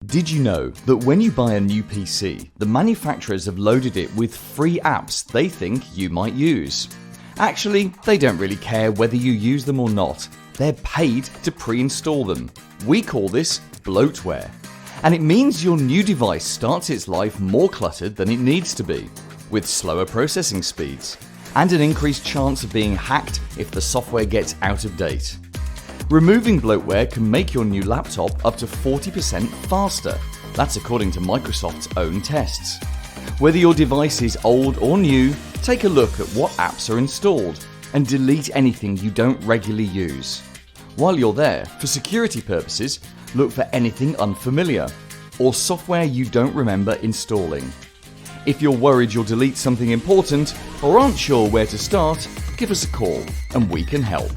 Did you know that when you buy a new PC, the manufacturers have loaded it with free apps they think you might use? Actually, they don't really care whether you use them or not. They're paid to pre-install them. We call this bloatware. And it means your new device starts its life more cluttered than it needs to be, with slower processing speeds, and an increased chance of being hacked if the software gets out of date. Removing bloatware can make your new laptop up to 40% faster. That's according to Microsoft's own tests. Whether your device is old or new, take a look at what apps are installed and delete anything you don't regularly use. While you're there, for security purposes, look for anything unfamiliar or software you don't remember installing. If you're worried you'll delete something important or aren't sure where to start, give us a call and we can help.